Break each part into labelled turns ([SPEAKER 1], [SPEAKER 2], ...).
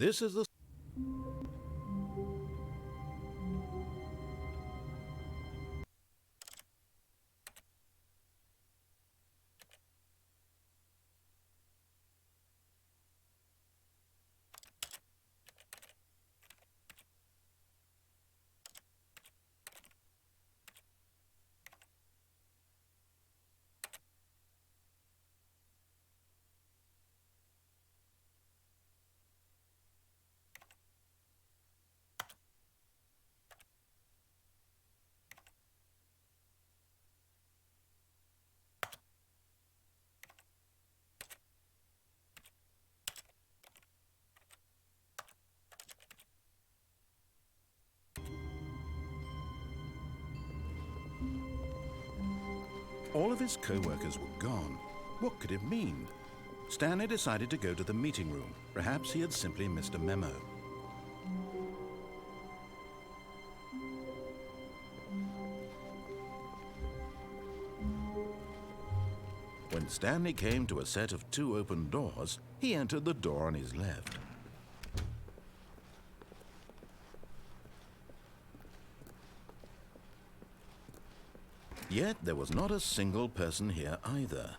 [SPEAKER 1] This is the... All of his co-workers were gone. What could it mean? Stanley decided to go to the meeting room. Perhaps he had simply missed a memo. When Stanley came to a set of 2 open doors, he entered the door on his left. Yet there was not a single person here either.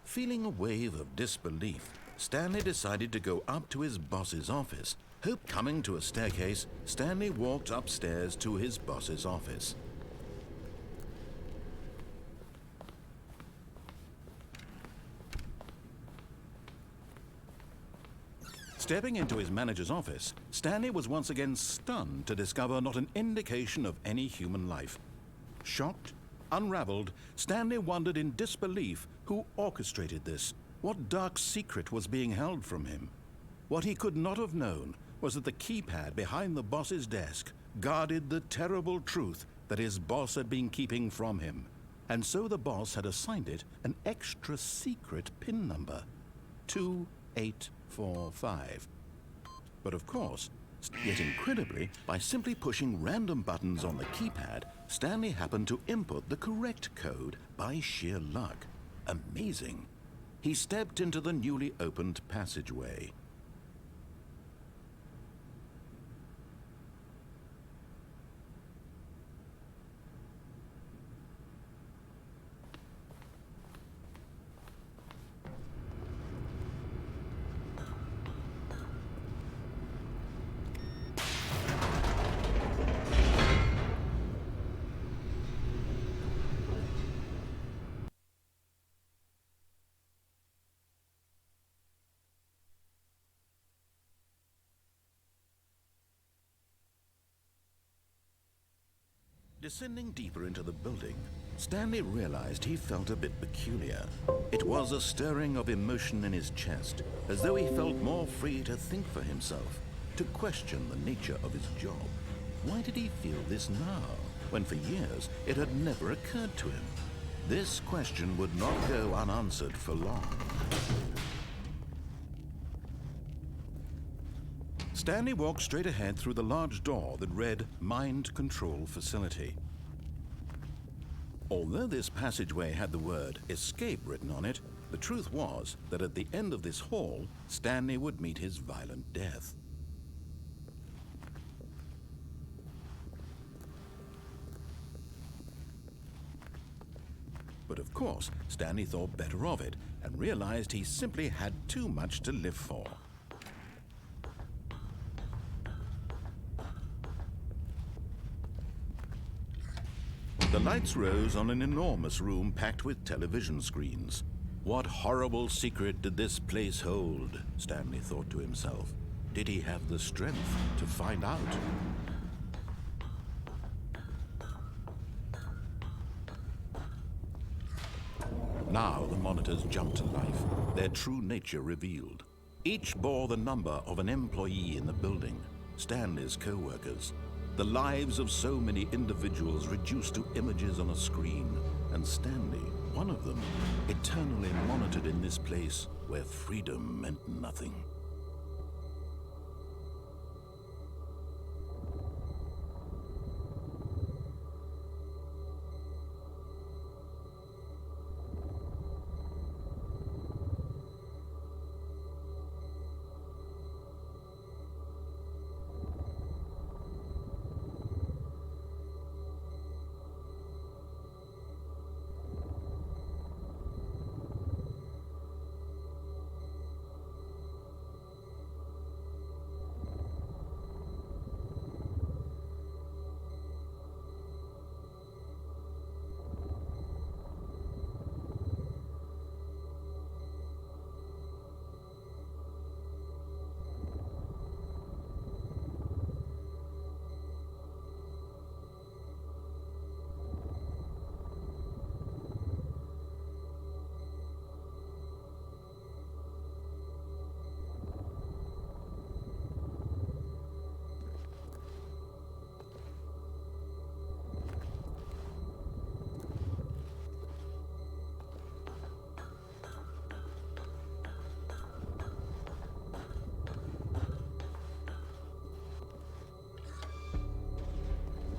[SPEAKER 1] Feeling a wave of disbelief, Stanley decided to go up to his boss's office. Coming to a staircase, Stanley walked upstairs to his boss's office. Stepping into his manager's office, Stanley was once again stunned to discover not an indication of any human life. Shocked, unraveled, Stanley wondered in disbelief who orchestrated this. What dark secret was being held from him? What he could not have known was that the keypad behind the boss's desk guarded the terrible truth that his boss had been keeping from him. And so the boss had assigned it an extra secret PIN number, 2845. But of course, yet incredibly, by simply pushing random buttons on the keypad, Stanley happened to input the correct code by sheer luck. Amazing. He stepped into the newly opened passageway. Descending deeper into the building, Stanley realized he felt a bit peculiar. It was a stirring of emotion in his chest, as though he felt more free to think for himself, to question the nature of his job. Why did he feel this now, when for years it had never occurred to him? This question would not go unanswered for long. Stanley walked straight ahead through the large door that read Mind Control Facility. Although this passageway had the word Escape written on it, the truth was that at the end of this hall, Stanley would meet his violent death. But of course, Stanley thought better of it and realized he simply had too much to live for. The lights rose on an enormous room packed with television screens. What horrible secret did this place hold? Stanley thought to himself. Did he have the strength to find out? Now the monitors jumped to life, their true nature revealed. Each bore the number of an employee in the building, Stanley's co-workers. The lives of so many individuals reduced to images on a screen, and Stanley, one of them, eternally monitored in this place where freedom meant nothing.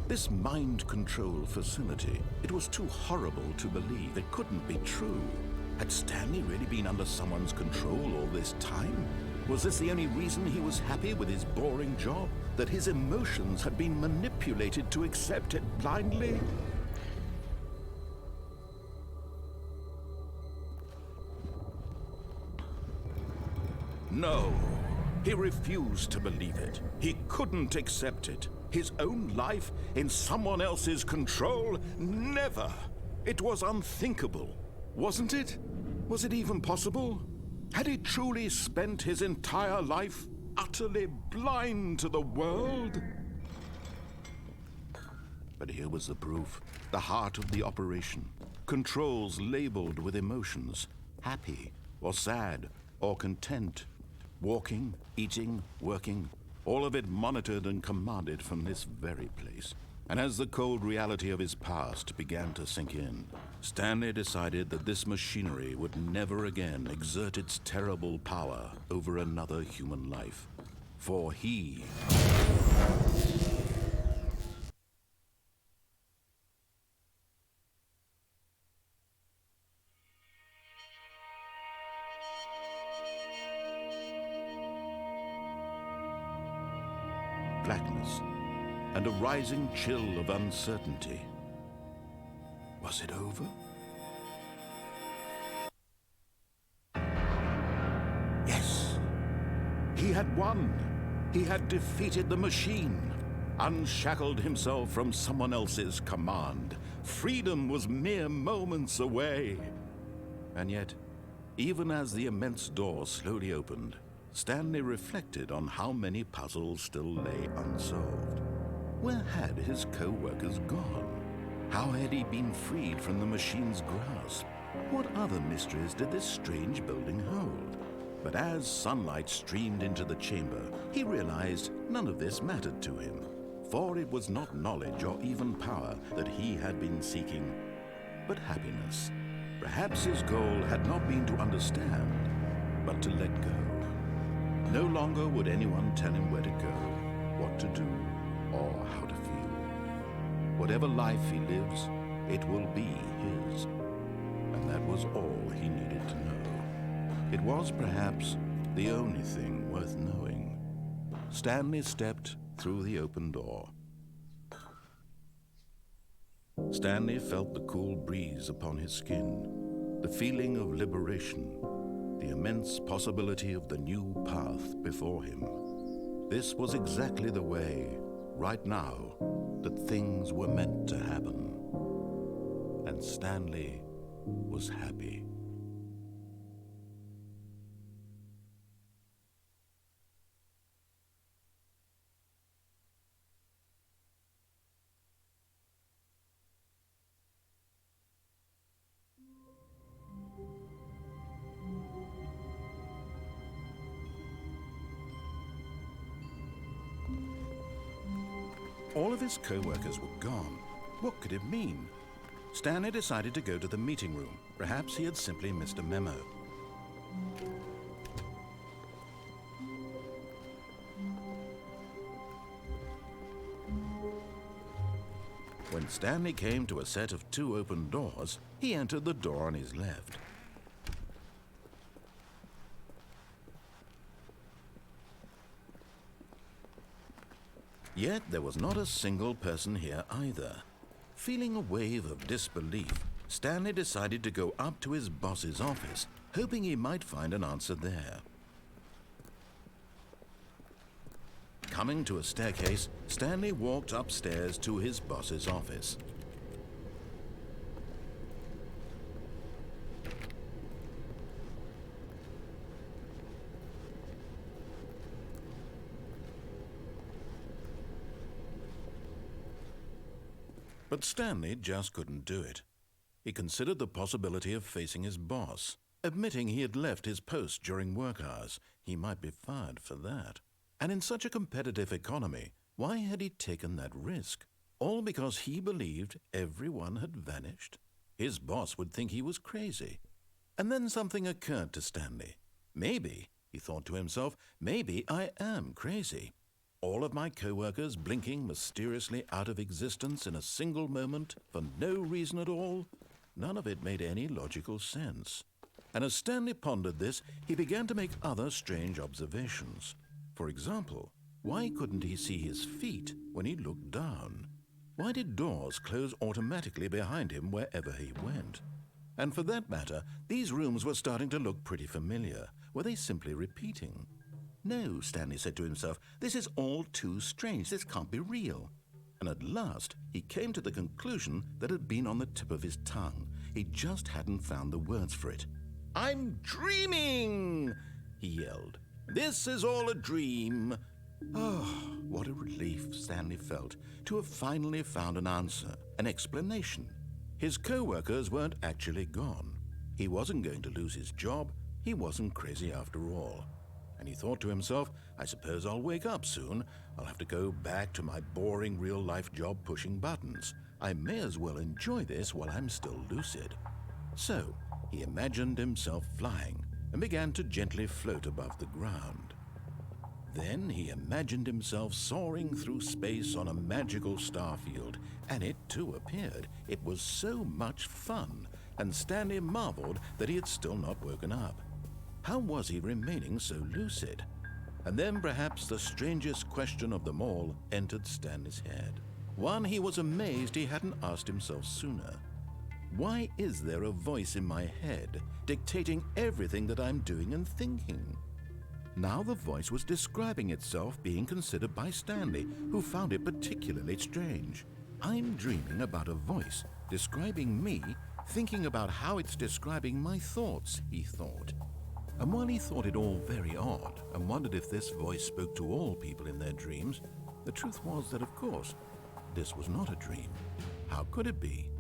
[SPEAKER 1] This mind control facility, it was too horrible to believe. It couldn't be true. Had Stanley really been under someone's control all this time? Was this the only reason he was happy with his boring job? That his emotions had been manipulated to accept it blindly? No, he refused to believe it. He couldn't accept it. His own life in someone else's control? Never! It was unthinkable, wasn't it? Was it even possible? Had he truly spent his entire life utterly blind to the world? But here was the proof. The heart of the operation. Controls labeled with emotions. Happy, or sad, or content. Walking, eating, working. All of it monitored and commanded from this very place. And as the cold reality of his past began to sink in, Stanley decided that this machinery would never again exert its terrible power over another human life. For he... blackness, and a rising chill of uncertainty. Was it over? Yes! He had won! He had defeated the machine, unshackled himself from someone else's command. Freedom was mere moments away. And yet, even as the immense door slowly opened, Stanley reflected on how many puzzles still lay unsolved. Where had his co-workers gone? How had he been freed from the machine's grasp? What other mysteries did this strange building hold? But as sunlight streamed into the chamber, he realized none of this mattered to him, for it was not knowledge or even power that he had been seeking, but happiness. Perhaps his goal had not been to understand, but to let go. No longer would anyone tell him where to go, what to do, or how to feel. Whatever life he lives, it will be his. And that was all he needed to know. It was perhaps the only thing worth knowing. Stanley stepped through the open door. Stanley felt the cool breeze upon his skin, the feeling of liberation, the immense possibility of the new path before him. This was exactly the way, right now, that things were meant to happen. And Stanley was happy. All of his co-workers were gone. What could it mean? Stanley decided to go to the meeting room. Perhaps he had simply missed a memo. When Stanley came to a set of 2 open doors, he entered the door on his left. Yet there was not a single person here either. Feeling a wave of disbelief, Stanley decided to go up to his boss's office, hoping he might find an answer there. Coming to a staircase, Stanley walked upstairs to his boss's office. But Stanley just couldn't do it. He considered the possibility of facing his boss. Admitting he had left his post during work hours, he might be fired for that. And in such a competitive economy, why had he taken that risk? All because he believed everyone had vanished? His boss would think he was crazy. And then something occurred to Stanley. Maybe, he thought to himself, maybe I am crazy. All of my co-workers blinking mysteriously out of existence in a single moment for no reason at all? None of it made any logical sense. And as Stanley pondered this, he began to make other strange observations. For example, why couldn't he see his feet when he looked down? Why did doors close automatically behind him wherever he went? And for that matter, these rooms were starting to look pretty familiar. Were they simply repeating? No, Stanley said to himself, this is all too strange. This can't be real. And at last, he came to the conclusion that had been on the tip of his tongue. He just hadn't found the words for it. "I'm dreaming!" he yelled. "This is all a dream." Oh, what a relief Stanley felt to have finally found an answer, an explanation. His co-workers weren't actually gone. He wasn't going to lose his job. He wasn't crazy after all. And he thought to himself, I suppose I'll wake up soon. I'll have to go back to my boring real-life job pushing buttons. I may as well enjoy this while I'm still lucid. So he imagined himself flying and began to gently float above the ground. Then he imagined himself soaring through space on a magical starfield, and it too appeared. It was so much fun, and Stanley marveled that he had still not woken up. How was he remaining so lucid? And then perhaps the strangest question of them all entered Stanley's head. One he was amazed he hadn't asked himself sooner. Why is there a voice in my head dictating everything that I'm doing and thinking? Now the voice was describing itself being considered by Stanley, who found it particularly strange. I'm dreaming about a voice describing me, thinking about how it's describing my thoughts, he thought. And while he thought it all very odd and wondered if this voice spoke to all people in their dreams, the truth was that, of course, this was not a dream. How could it be?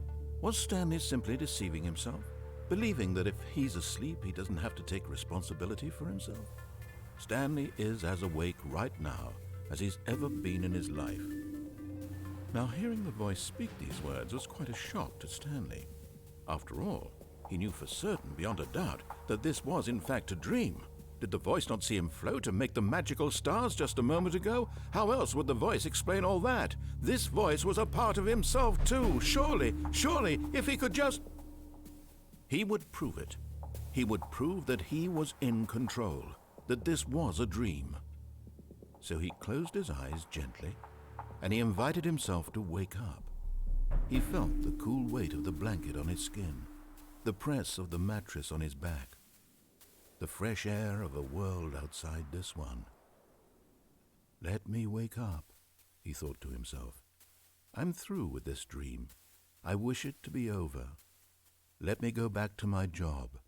[SPEAKER 1] Was Stanley simply deceiving himself, believing that if he's asleep, he doesn't have to take responsibility for himself? Stanley is as awake right now as he's ever been in his life. Now, hearing the voice speak these words was quite a shock to Stanley. After all, he knew for certain, beyond a doubt, that this was in fact a dream. Did the voice not see him float and make the magical stars just a moment ago? How else would the voice explain all that? This voice was a part of himself too. Surely, if he could just... He would prove it. He would prove that he was in control, that this was a dream. So he closed his eyes gently, and he invited himself to wake up. He felt the cool weight of the blanket on his skin, the press of the mattress on his back, the fresh air of a world outside this one. Let me wake up, he thought to himself. I'm through with this dream. I wish it to be over. Let me go back to my job.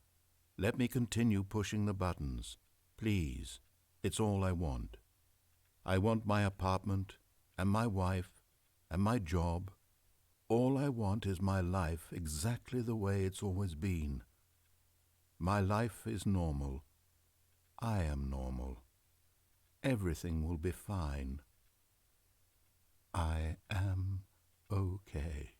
[SPEAKER 1] Let me continue pushing the buttons. Please, it's all I want. I want my apartment and my wife and my job. All I want is my life exactly the way it's always been. My life is normal. I am normal. Everything will be fine. I am okay.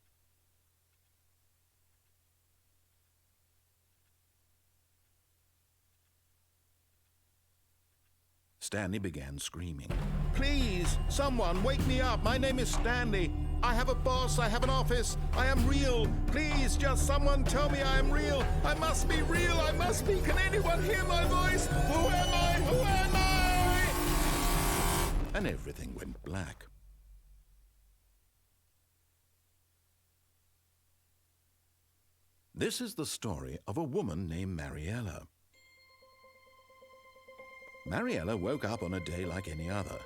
[SPEAKER 1] Stanley began screaming. Please, someone, wake me up. My name is Stanley. I have a boss. I have an office. I am real. Please, just someone tell me I am real. I must be real. I must be. Can anyone hear my voice? Who am I? Who am I? And everything went black. This is the story of a woman named Mariella. Mariella woke up on a day like any other.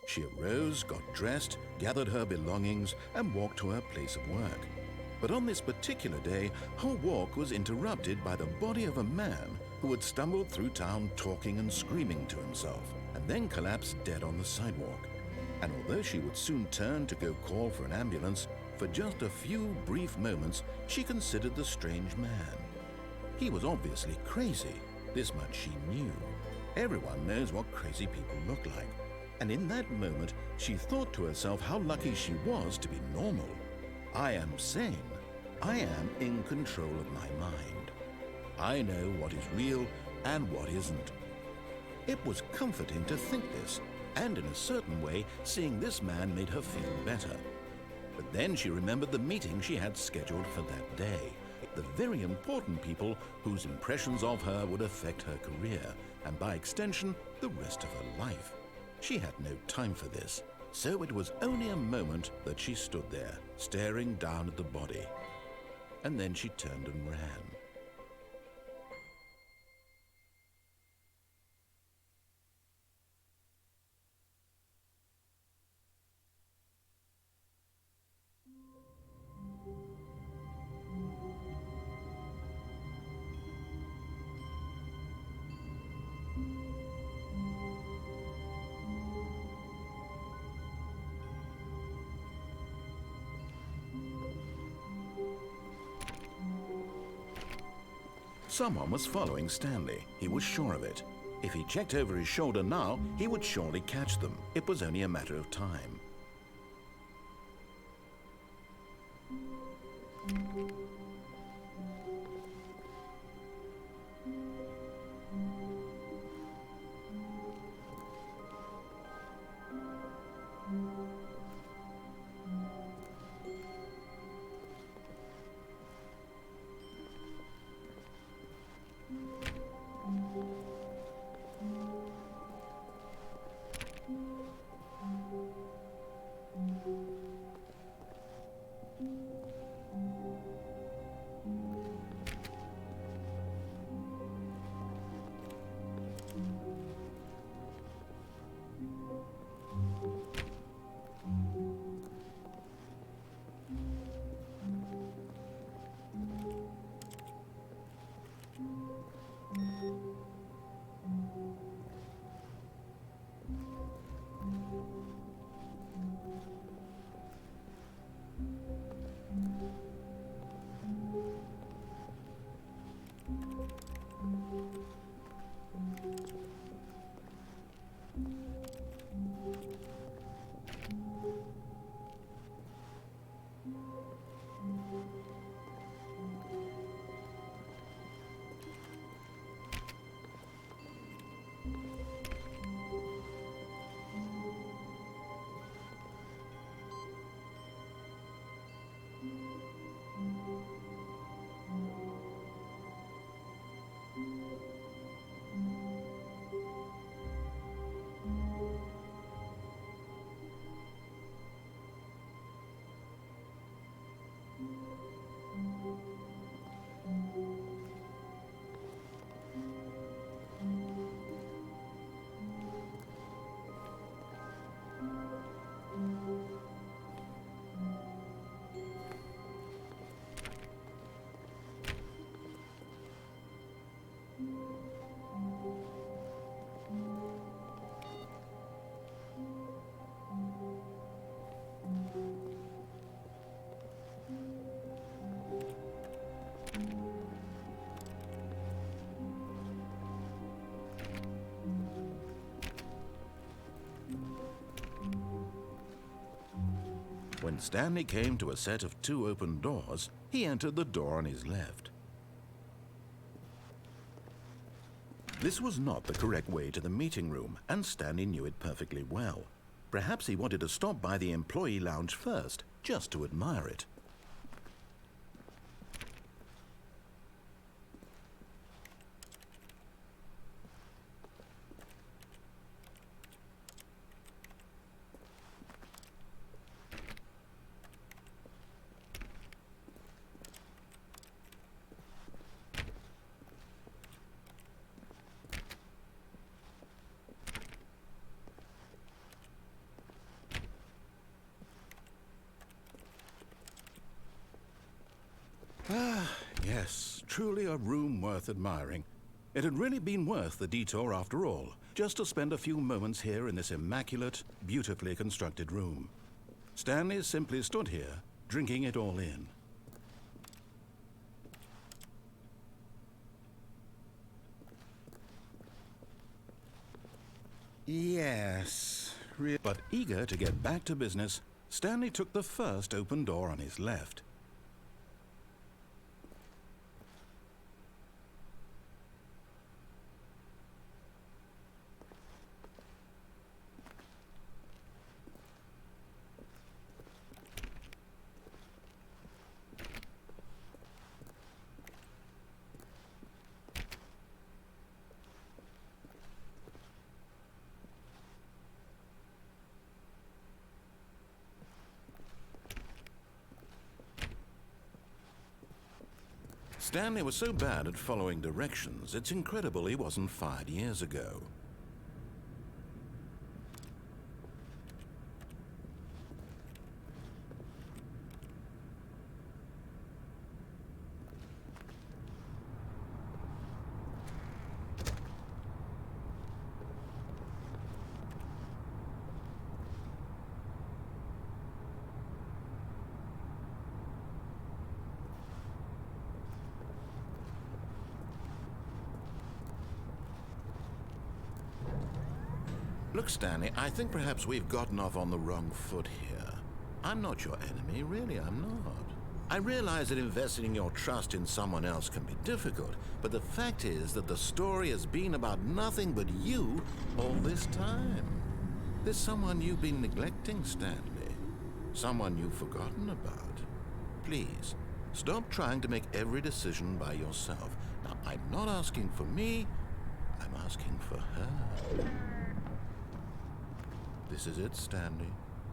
[SPEAKER 1] She arose, got dressed, gathered her belongings, and walked to her place of work. But on this particular day, her walk was interrupted by the body of a man who had stumbled through town talking and screaming to himself, and then collapsed dead on the sidewalk. And although she would soon turn to go call for an ambulance, for just a few brief moments, she considered the strange man. He was obviously crazy. This much she knew. Everyone knows what crazy people look like. And in that moment, she thought to herself how lucky she was to be normal. I am sane. I am in control of my mind. I know what is real and what isn't. It was comforting to think this, And in a certain way, seeing this man made her feel better. But then she remembered the meeting she had scheduled for that day. The very important people whose impressions of her would affect her career, and by extension, the rest of her life. She had no time for this, so it was only a moment that she stood there, staring down at the body. And then she turned and ran. Someone was following Stanley. He was sure of it. If he checked over his shoulder now, he would surely catch them. It was only a matter of time. When Stanley came to a set of 2 open doors, he entered the door on his left. This was not the correct way to the meeting room, and Stanley knew it perfectly well. Perhaps he wanted to stop by the employee lounge first, just to admire it. Yes, truly a room worth admiring. It had really been worth the detour after all, just to spend a few moments here in this immaculate, beautifully constructed room. Stanley simply stood here, drinking it all in. Yes, but eager to get back to business, Stanley took the first open door on his left. Stanley was so bad at following directions, it's incredible he wasn't fired years ago. Look, Stanley, I think perhaps we've gotten off on the wrong foot here. I'm not your enemy, really, I'm not. I realize that investing your trust in someone else can be difficult, but the fact is that the story has been about nothing but you all this time. There's someone you've been neglecting, Stanley. Someone you've forgotten about. Please, stop trying to make every decision by yourself. Now, I'm not asking for me, I'm asking for her. This is it, Stanley.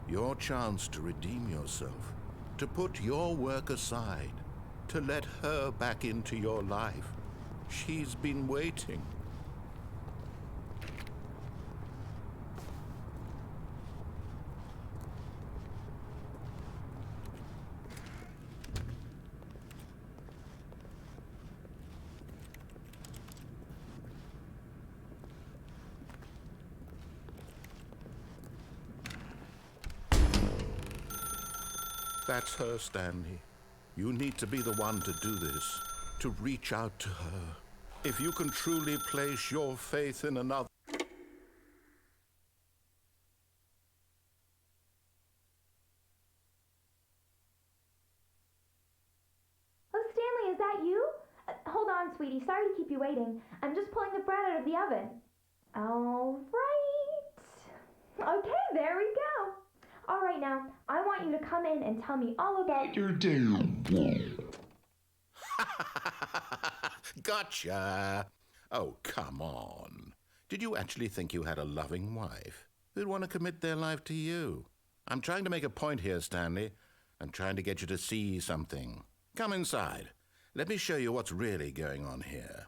[SPEAKER 1] Your chance to redeem yourself, to put your work aside, to let her back into your life. She's been waiting. That's her, Stanley. You need to be the one to do this, to reach out to her. If you can truly place your faith in another...
[SPEAKER 2] Oh, Stanley, is that you? Hold on, sweetie. Sorry to keep you waiting. I'm just pulling the bread out of the oven. All right. Okay, there we go. All right, now, I want you to come in and tell me all about your day.
[SPEAKER 1] Gotcha! Oh, come on. Did you actually think you had a loving wife who'd want to commit their life to you? I'm trying to make a point here, Stanley. I'm trying to get you to see something. Come inside. Let me show you what's really going on here.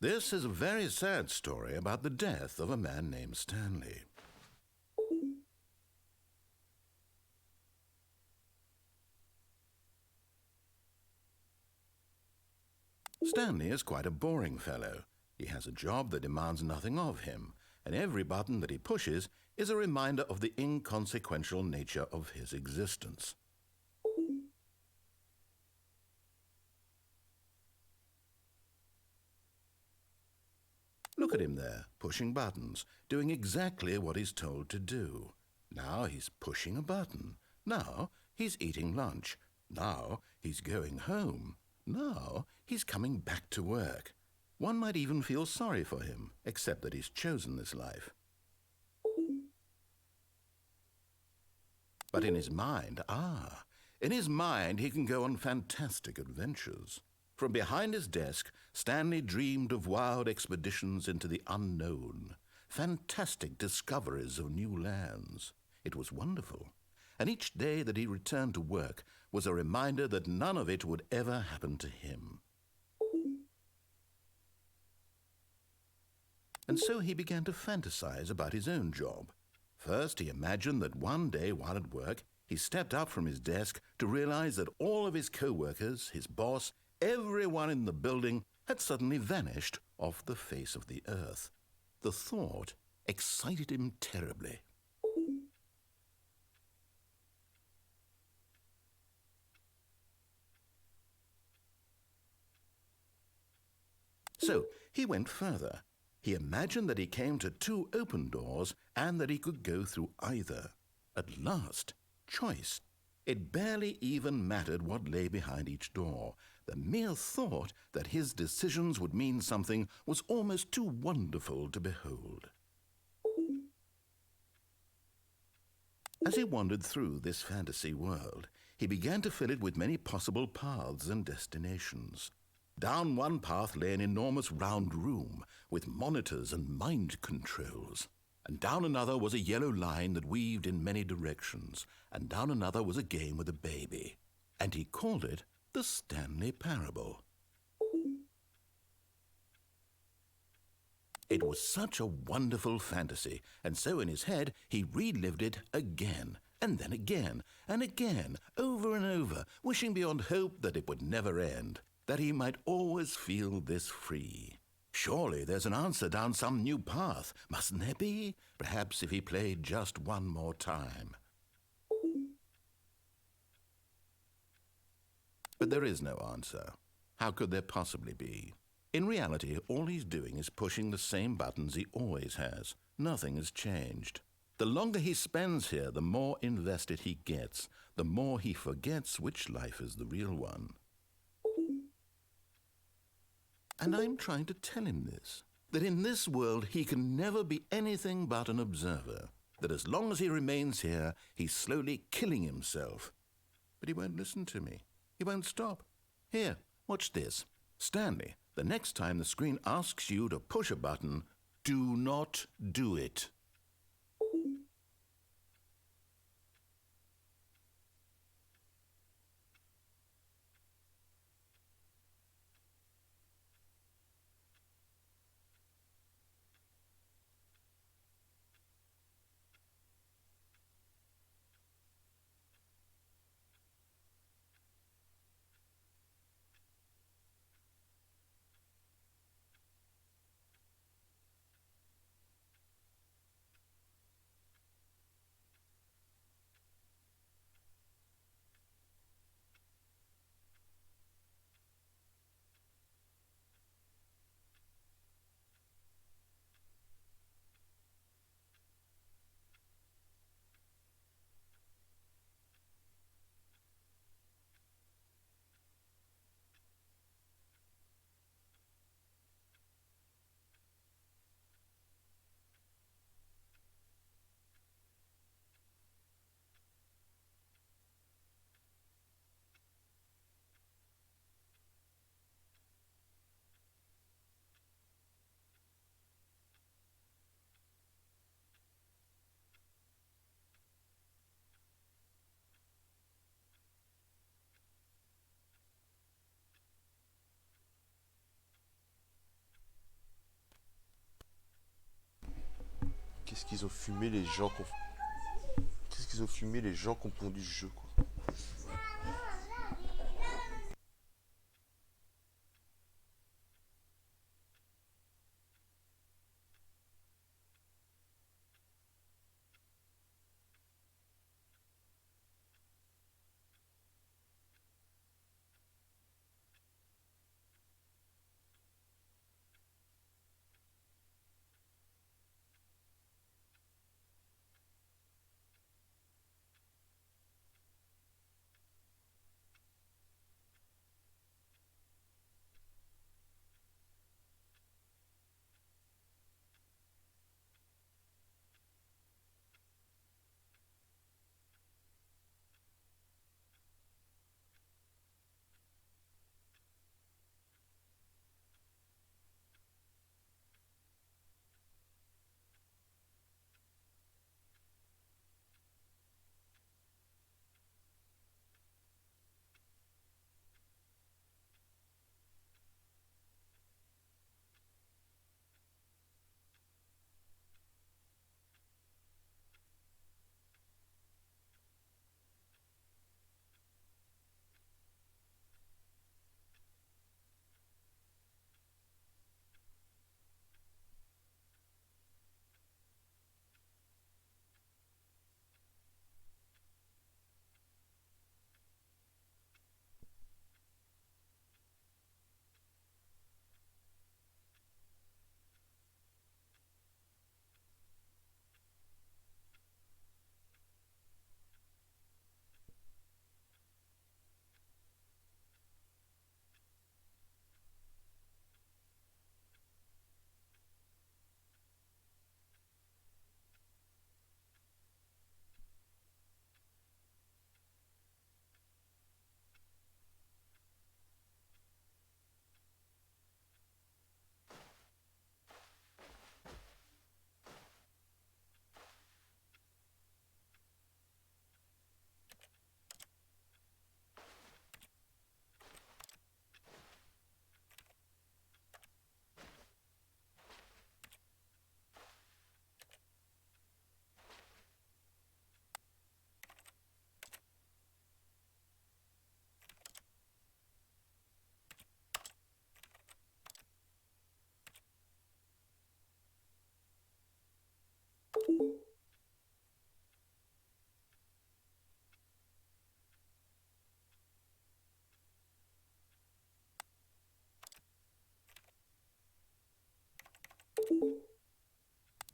[SPEAKER 1] This is a very sad story about the death of a man named Stanley. Stanley is quite a boring fellow. He has a job that demands nothing of him, and every button that he pushes is a reminder of the inconsequential nature of his existence. Look at him there, pushing buttons, doing exactly what he's told to do. Now he's pushing a button. Now he's eating lunch. Now he's going home. Now he's coming back to work. One might even feel sorry for him, except that he's chosen this life. But in his mind, he can go on fantastic adventures. From behind his desk, Stanley dreamed of wild expeditions into the unknown, fantastic discoveries of new lands. It was wonderful, and each day that he returned to work was a reminder that none of it would ever happen to him. And so he began to fantasize about his own job. First, he imagined that one day while at work, he stepped up from his desk to realize that all of his co-workers, his boss, everyone in the building had suddenly vanished off the face of the earth. The thought excited him terribly. So he went further. He imagined that he came to 2 open doors and that he could go through either. At last, choice. It barely even mattered what lay behind each door. The mere thought that his decisions would mean something was almost too wonderful to behold. As he wandered through this fantasy world, he began to fill it with many possible paths and destinations. Down one path lay an enormous round room with monitors and mind controls. And down another was a yellow line that weaved in many directions, and down another was a game with a baby. And he called it the Stanley Parable. It was such a wonderful fantasy, and so in his head he relived it again, and then again, and again, over and over, wishing beyond hope that it would never end, that he might always feel this free. Surely there's an answer down some new path, mustn't there be? Perhaps if he played just one more time. But there is no answer. How could there possibly be? In reality, all he's doing is pushing the same buttons he always has. Nothing has changed. The longer he spends here, the more invested he gets, the more he forgets which life is the real one. And I'm trying to tell him this, that in this world he can never be anything but an observer, that as long as he remains here, he's slowly killing himself. But he won't listen to me. He won't stop. Here, watch this. Stanley, the next time the screen asks you to push a button, do not do it.
[SPEAKER 3] Qu'est-ce qu'ils ont fumé les gens Qu'est-ce qu'ils ont fumé les gens qui ont pondu ce jeu, quoi.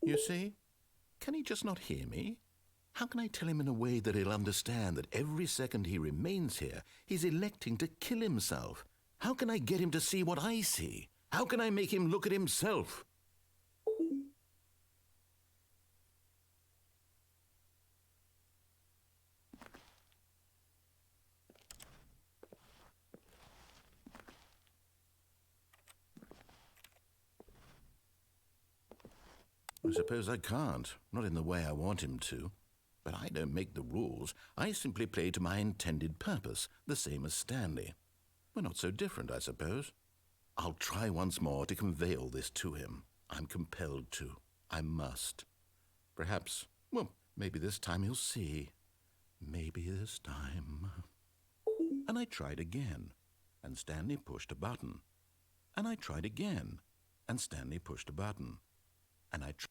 [SPEAKER 1] You see? Can he just not hear me? How can I tell him in a way that he'll understand that every second he remains here, he's electing to kill himself? How can I get him to see what I see? How can I make him look at himself? I suppose I can't, not in the way I want him to. But I don't make the rules. I simply play to my intended purpose, the same as Stanley. We're not so different, I suppose. I'll try once more to convey all this to him. I'm compelled to. I must. Perhaps, well, maybe this time he'll see. Maybe this time. And I tried again, and Stanley pushed a button. And I tried again, and Stanley pushed a button. And I tried